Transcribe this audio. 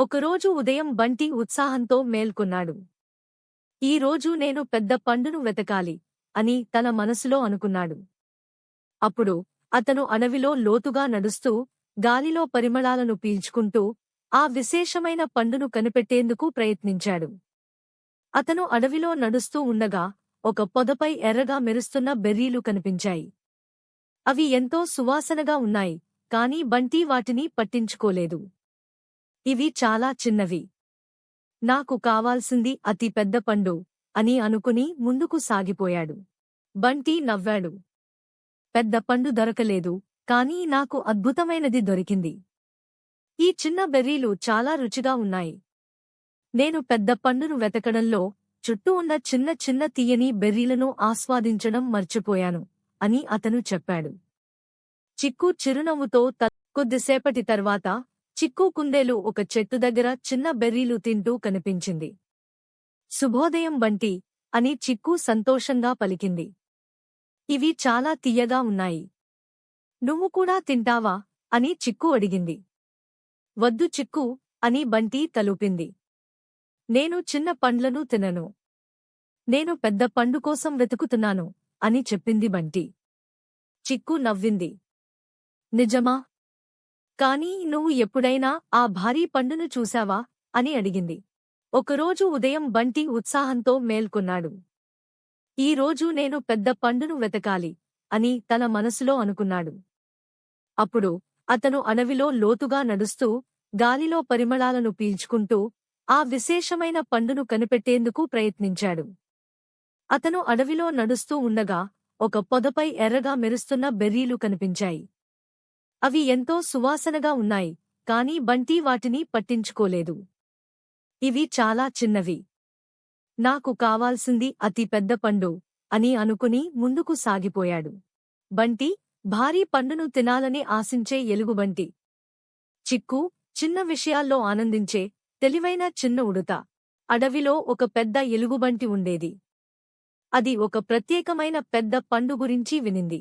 ఒకరోజు ఉదయం బంటి ఉత్సాహంతో మేల్కొన్నాడు. ఈ రోజు నేను పెద్ద పండును వెతకాలి అని తన మనసులో అనుకున్నాడు. అప్పుడు అతను అడవిలో లోతుగా నడుస్తూ గాలిలో పరిమళాలను పీల్చుకుంటూ ఆ విశేషమైన పండును కనిపెట్టేందుకు ప్రయత్నించాడు. అతను అడవిలో నడుస్తూ ఉండగా ఒక పొదపై ఎర్రగా మెరుస్తున్న బెర్రీలు కనిపించాయి. అవి ఎంతో సువాసనగా ఉన్నాయి, కాని బంటి వాటిని పట్టించుకోలేదు. ఇవి చాలా చిన్నవి. నాకు కావాల్సింది అతి పెద్ద పండు అని అనుకుని ముందుకు సాగిపోయాడు. బంటి నవ్వాడు. పెద్ద పండు దొరకలేదు, కానీ నాకు అద్భుతమైనది దొరికింది. ఈ చిన్న బెర్రీలు చాలా రుచిగా ఉన్నాయి. నేను పెద్ద పండును వెతకడంలో చుట్టూ ఉన్న చిన్న చిన్న తీయని బెర్రీలను ఆస్వాదించడం మర్చిపోయాను అని అతను చెప్పాడు. చిక్కు చిరునవ్వుతో కొద్దిసేపటి తర్వాత చిక్కు కుందేలు ఒక చెట్టు దగ్గర చిన్న బెర్రీలు తింటూ కనిపించింది. శుభోదయం బంటి అని చిక్కు సంతోషంగా పలికింది. ఇవి చాలా తియ్యగా ఉన్నాయి. నువ్వు కూడా తింటావా అని చిక్కు అడిగింది. వద్దు చిక్కు అని బంటి తలూపింది. నేను చిన్న పండ్లను తినను. నేను పెద్ద పండు కోసం వెతుకుతున్నాను అని చెప్పింది బంటి. చిక్కు నవ్వింది. నిజమా? కానీ నువ్వు ఎప్పుడైనా ఆ భారీ పండును చూశావా అని అడిగింది. ఒకరోజు ఉదయం బంటి ఉత్సాహంతో మేల్కొన్నాడు. ఈ రోజు నేను పెద్ద పండును వెతకాలి అని తన మనసులో అనుకున్నాడు. అప్పుడు అతను అడవిలో లోతుగా నడుస్తూ గాలిలో పరిమళాలను పీల్చుకుంటూ ఆ విశేషమైన పండును కనిపెట్టేందుకు ప్రయత్నించాడు. అతను అడవిలో నడుస్తూ ఉండగా ఒక పొదపై ఎర్రగా మెరుస్తున్న బెర్రీలు కనిపించాయి. అవి ఎంతో సువాసనగా ఉన్నాయి, కాని బంటి వాటిని పట్టించుకోలేదు. ఇవి చాలా చిన్నవి. నాకు కావాల్సింది అతి పెద్ద పండు అని అనుకుని ముందుకు సాగిపోయాడు. బంటి భారీ పండును తినాలని ఆశించే ఎలుగుబంటి. చిక్కు చిన్న విషయాల్లో ఆనందించే తెలివైన చిన్న ఉడుత. అడవిలో ఒక పెద్ద ఎలుగుబంటి ఉండేది. అది ఒక ప్రత్యేకమైన పెద్ద పండు గురించి వినింది.